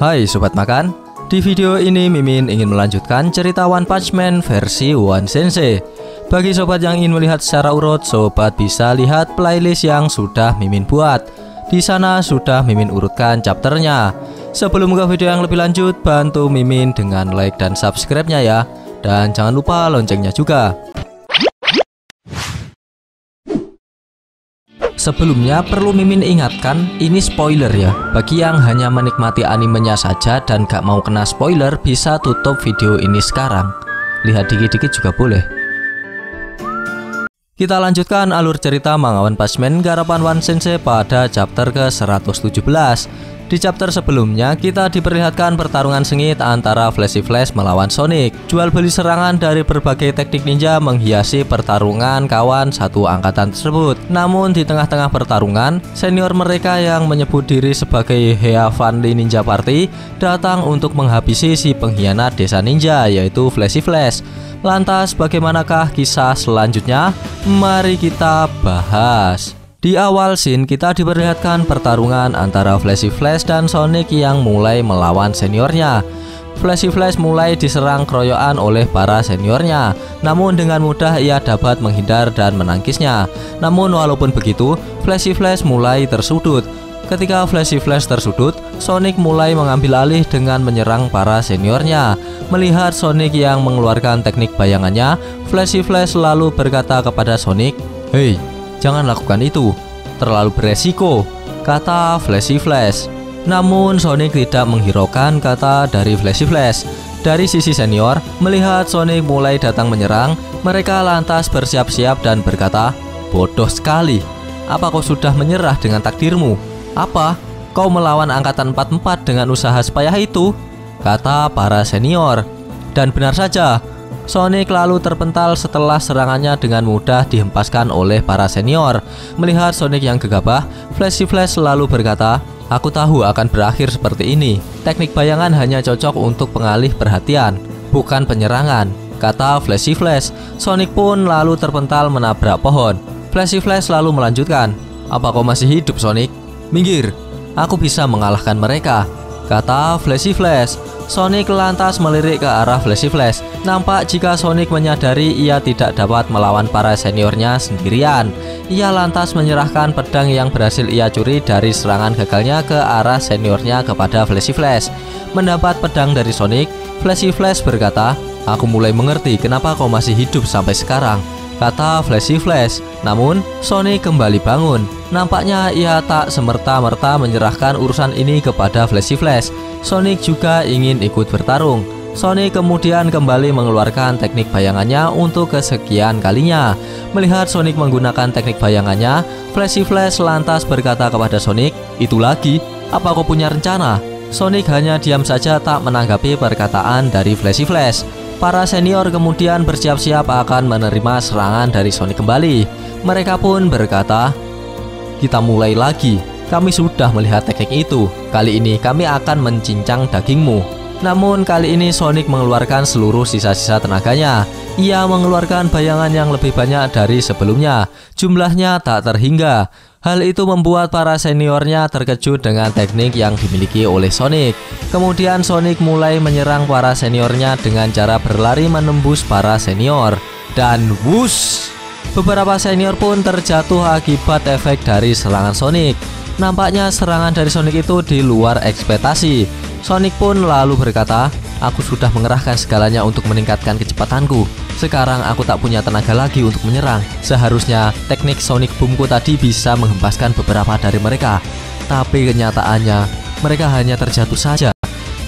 Hai Sobat Makan, di video ini Mimin ingin melanjutkan cerita One Punch Man versi One Sensei. Bagi sobat yang ingin melihat secara urut, sobat bisa lihat playlist yang sudah Mimin buat. Di sana sudah Mimin urutkan chapternya. Sebelum ke video yang lebih lanjut, bantu Mimin dengan like dan subscribe-nya ya. Dan jangan lupa loncengnya juga. Sebelumnya perlu Mimin ingatkan, ini spoiler ya. Bagi yang hanya menikmati animenya saja dan gak mau kena spoiler, bisa tutup video ini sekarang. Lihat dikit-dikit juga boleh. Kita lanjutkan alur cerita manga One Punch Man garapan One Sensei pada chapter ke-117. Di chapter sebelumnya kita diperlihatkan pertarungan sengit antara Flashy Flash melawan Sonic. Jual beli serangan dari berbagai teknik ninja menghiasi pertarungan kawan satu angkatan tersebut. Namun di tengah-tengah pertarungan, senior mereka yang menyebut diri sebagai Hea Vanli Ninja Party datang untuk menghabisi si pengkhianat desa ninja, yaitu Flashy Flash. Lantas bagaimanakah kisah selanjutnya? Mari kita bahas. Di awal scene kita diperlihatkan pertarungan antara Flashy Flash dan Sonic yang mulai melawan seniornya. Flashy Flash mulai diserang keroyokan oleh para seniornya, namun dengan mudah ia dapat menghindar dan menangkisnya. Namun walaupun begitu, Flashy Flash mulai tersudut. Ketika Flashy Flash tersudut, Sonic mulai mengambil alih dengan menyerang para seniornya. Melihat Sonic yang mengeluarkan teknik bayangannya, Flashy Flash lalu berkata kepada Sonic, "Hei, jangan lakukan itu, terlalu beresiko," kata Flashy Flash. Namun Sonic tidak menghiraukan kata dari Flashy Flash. Dari sisi senior, melihat Sonic mulai datang menyerang, mereka lantas bersiap-siap dan berkata, "Bodoh sekali, apa kau sudah menyerah dengan takdirmu? Apa? Kau melawan angkatan 44 dengan usaha sepayah itu?" kata para senior. Dan benar saja, Sonic lalu terpental setelah serangannya dengan mudah dihempaskan oleh para senior. Melihat Sonic yang gegabah, Flashy Flash lalu berkata, "Aku tahu akan berakhir seperti ini. Teknik bayangan hanya cocok untuk pengalih perhatian, bukan penyerangan," kata Flashy Flash. Sonic pun lalu terpental menabrak pohon. Flashy Flash lalu melanjutkan, "Apa kau masih hidup, Sonic? Minggir, aku bisa mengalahkan mereka," kata Flashy Flash. Sonic lantas melirik ke arah Flashy Flash. Nampak jika Sonic menyadari ia tidak dapat melawan para seniornya sendirian. Ia lantas menyerahkan pedang yang berhasil ia curi dari serangan gagalnya ke arah seniornya kepada Flashy Flash. Mendapat pedang dari Sonic, Flashy Flash berkata, "Aku mulai mengerti kenapa kau masih hidup sampai sekarang," kata Flashy Flash. Namun Sonic kembali bangun. Nampaknya ia tak semerta-merta menyerahkan urusan ini kepada Flashy Flash. Sonic juga ingin ikut bertarung. Sonic kemudian kembali mengeluarkan teknik bayangannya untuk kesekian kalinya. Melihat Sonic menggunakan teknik bayangannya, Flashy Flash lantas berkata kepada Sonic, "Itu lagi, apa kau punya rencana?" Sonic hanya diam saja tak menanggapi perkataan dari Flashy Flash. Para senior kemudian bersiap-siap akan menerima serangan dari Sonic kembali. Mereka pun berkata, "Kita mulai lagi. Kami sudah melihat teknik itu. Kali ini kami akan mencincang dagingmu." Namun kali ini Sonic mengeluarkan seluruh sisa-sisa tenaganya. Ia mengeluarkan bayangan yang lebih banyak dari sebelumnya. Jumlahnya tak terhingga. Hal itu membuat para seniornya terkejut dengan teknik yang dimiliki oleh Sonic. Kemudian Sonic mulai menyerang para seniornya dengan cara berlari menembus para senior. Dan wush! Beberapa senior pun terjatuh akibat efek dari serangan Sonic. Nampaknya serangan dari Sonic itu di luar ekspektasi. Sonic pun lalu berkata, "Aku sudah mengerahkan segalanya untuk meningkatkan kecepatanku. Sekarang aku tak punya tenaga lagi untuk menyerang. Seharusnya teknik Sonic Boomku tadi bisa menghempaskan beberapa dari mereka. Tapi kenyataannya mereka hanya terjatuh saja,"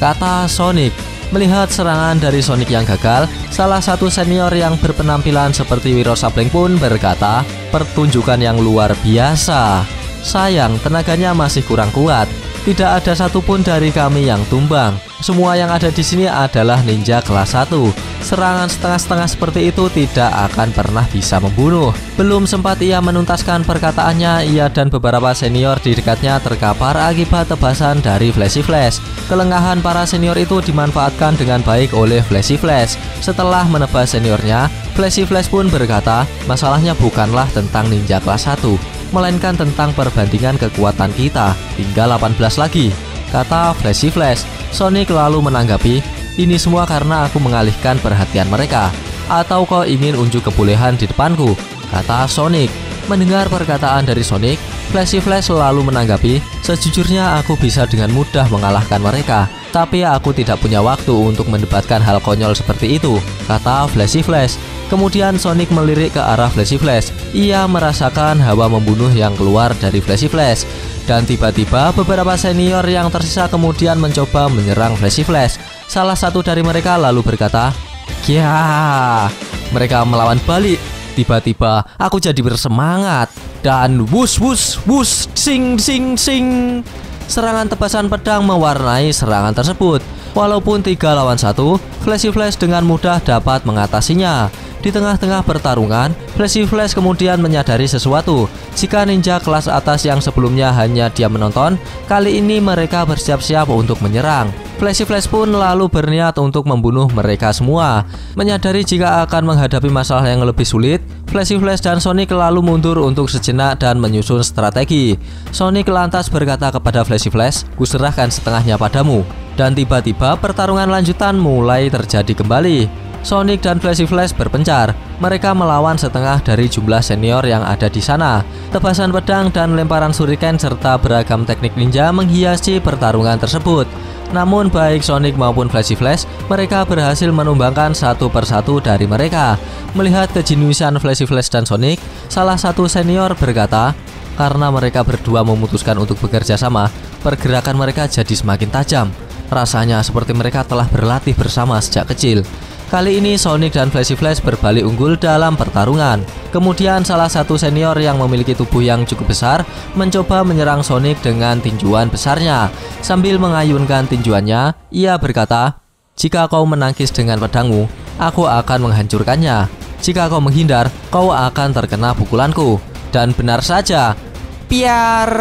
kata Sonic. Melihat serangan dari Sonic yang gagal, salah satu senior yang berpenampilan seperti Wiro Sableng pun berkata, "Pertunjukan yang luar biasa. Sayang, tenaganya masih kurang kuat. Tidak ada satupun dari kami yang tumbang. Semua yang ada di sini adalah ninja kelas 1. Serangan setengah-setengah seperti itu tidak akan pernah bisa membunuh." Belum sempat ia menuntaskan perkataannya, ia dan beberapa senior di dekatnya terkapar akibat tebasan dari Flashy Flash. Kelengahan para senior itu dimanfaatkan dengan baik oleh Flashy Flash. Setelah menebas seniornya, Flashy Flash pun berkata, "Masalahnya bukanlah tentang ninja kelas 1, melainkan tentang perbandingan kekuatan kita. Tinggal 18 lagi," kata Flashy Flash. Sonic lalu menanggapi, ini semua karena aku mengalihkan perhatian mereka. Atau kau ingin unjuk kebolehan di depanku, kata Sonic. Mendengar perkataan dari Sonic, Flashy Flash lalu menanggapi, sejujurnya aku bisa dengan mudah mengalahkan mereka, tapi aku tidak punya waktu untuk mendebatkan hal konyol seperti itu, kata Flashy Flash. Kemudian Sonic melirik ke arah Flashy Flash. Ia merasakan hawa membunuh yang keluar dari Flashy Flash. Dan tiba-tiba beberapa senior yang tersisa kemudian mencoba menyerang Flashy Flash. Salah satu dari mereka lalu berkata, "Ya!" Mereka melawan balik. Tiba-tiba aku jadi bersemangat dan wush wush wush sing sing sing. Serangan tebasan pedang mewarnai serangan tersebut. Walaupun 3 lawan 1, Flashy Flash dengan mudah dapat mengatasinya. Di tengah-tengah pertarungan, Flashy Flash kemudian menyadari sesuatu. Jika ninja kelas atas yang sebelumnya hanya diam menonton, kali ini mereka bersiap-siap untuk menyerang. Flashy Flash pun lalu berniat untuk membunuh mereka semua. Menyadari jika akan menghadapi masalah yang lebih sulit, Flashy Flash dan Sonic lalu mundur untuk sejenak dan menyusun strategi. Sonic lantas berkata kepada Flashy Flash, "Kuserahkan setengahnya padamu." Dan tiba-tiba pertarungan lanjutan mulai terjadi kembali. Sonic dan Flashy Flash berpencar. Mereka melawan setengah dari jumlah senior yang ada di sana. Tebasan pedang dan lemparan shuriken serta beragam teknik ninja menghiasi pertarungan tersebut. Namun baik Sonic maupun Flashy Flash, mereka berhasil menumbangkan satu persatu dari mereka. Melihat kejeniusan Flashy Flash dan Sonic, salah satu senior berkata, karena mereka berdua memutuskan untuk bekerja sama, pergerakan mereka jadi semakin tajam. Rasanya seperti mereka telah berlatih bersama sejak kecil. Kali ini Sonic dan Flashy Flash berbalik unggul dalam pertarungan. Kemudian salah satu senior yang memiliki tubuh yang cukup besar mencoba menyerang Sonic dengan tinjuan besarnya. Sambil mengayunkan tinjuannya, ia berkata, "Jika kau menangkis dengan pedangmu, aku akan menghancurkannya. Jika kau menghindar, kau akan terkena pukulanku." Dan benar saja, piar!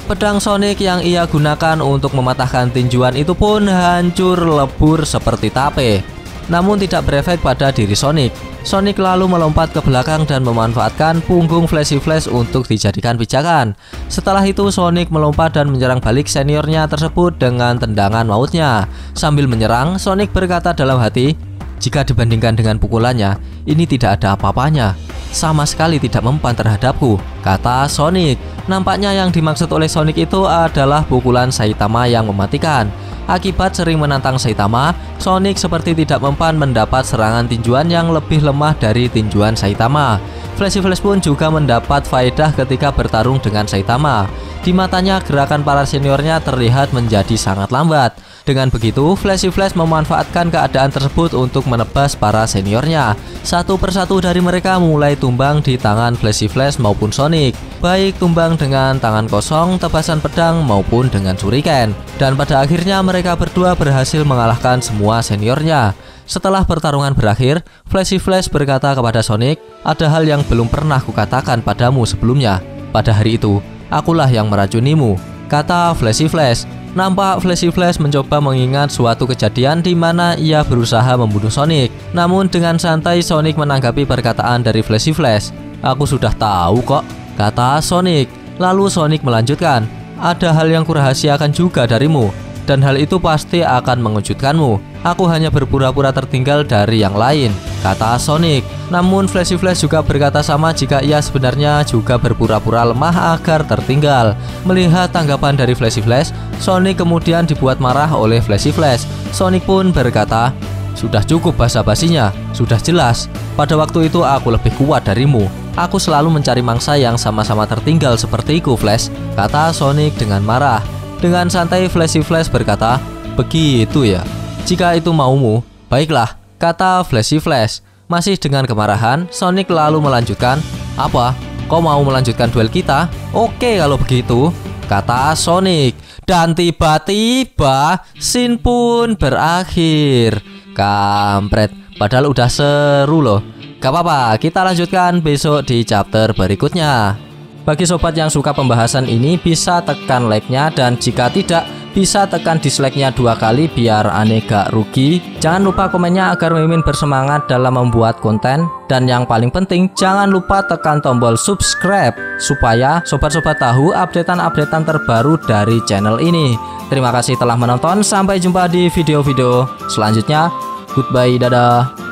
Pedang Sonic yang ia gunakan untuk mematahkan tinjuan itu pun hancur lebur seperti tape. Namun tidak berefek pada diri Sonic. Sonic lalu melompat ke belakang dan memanfaatkan punggung Flashy Flash untuk dijadikan pijakan. Setelah itu Sonic melompat dan menyerang balik seniornya tersebut dengan tendangan mautnya. Sambil menyerang, Sonic berkata dalam hati, "Jika dibandingkan dengan pukulannya, ini tidak ada apa-apanya. Sama sekali tidak mempan terhadapku," kata Sonic. Nampaknya yang dimaksud oleh Sonic itu adalah pukulan Saitama yang mematikan. Akibat sering menantang Saitama, Sonic seperti tidak mempan mendapat serangan tinjuan yang lebih lemah dari tinjuan Saitama. Flashy Flash pun juga mendapat faedah ketika bertarung dengan Saitama. Di matanya gerakan para seniornya terlihat menjadi sangat lambat. Dengan begitu, Flashy Flash memanfaatkan keadaan tersebut untuk menebas para seniornya. Satu persatu dari mereka mulai tumbang di tangan Flashy Flash maupun Sonic, baik tumbang dengan tangan kosong, tebasan pedang maupun dengan shuriken. Dan pada akhirnya mereka berdua berhasil mengalahkan semua seniornya. Setelah pertarungan berakhir, Flashy Flash berkata kepada Sonic, "Ada hal yang belum pernah kukatakan padamu sebelumnya. Pada hari itu, akulah yang meracunimu," kata Flashy Flash. Nampak Flashy Flash mencoba mengingat suatu kejadian di mana ia berusaha membunuh Sonic. Namun dengan santai Sonic menanggapi perkataan dari Flashy Flash. "Aku sudah tahu kok," kata Sonic. Lalu Sonic melanjutkan, "Ada hal yang kurahasiakan juga darimu, dan hal itu pasti akan mengejutkanmu. Aku hanya berpura-pura tertinggal dari yang lain," kata Sonic. Namun Flashy Flash juga berkata sama jika ia sebenarnya juga berpura-pura lemah agar tertinggal. Melihat tanggapan dari Flashy Flash, Sonic kemudian dibuat marah oleh Flashy Flash. Sonic pun berkata, "Sudah cukup basa-basinya, sudah jelas. Pada waktu itu aku lebih kuat darimu. Aku selalu mencari mangsa yang sama-sama tertinggal sepertiku, Flash," kata Sonic dengan marah. Dengan santai Flashy Flash berkata, "Begitu ya. Jika itu maumu, baiklah," kata Flashy Flash. Masih dengan kemarahan, Sonic lalu melanjutkan, "Apa? Kau mau melanjutkan duel kita? Oke kalau begitu," kata Sonic. Dan tiba-tiba scene pun berakhir. Kampret, padahal udah seru loh. Gak apa-apa, kita lanjutkan besok di chapter berikutnya. Bagi sobat yang suka pembahasan ini bisa tekan like-nya, dan jika tidak bisa tekan dislike-nya 2 kali biar aneh gak rugi. Jangan lupa komennya agar Mimin bersemangat dalam membuat konten. Dan yang paling penting jangan lupa tekan tombol subscribe supaya sobat-sobat tahu updatean-updatean terbaru dari channel ini. Terima kasih telah menonton, sampai jumpa di video-video selanjutnya. Goodbye, dadah.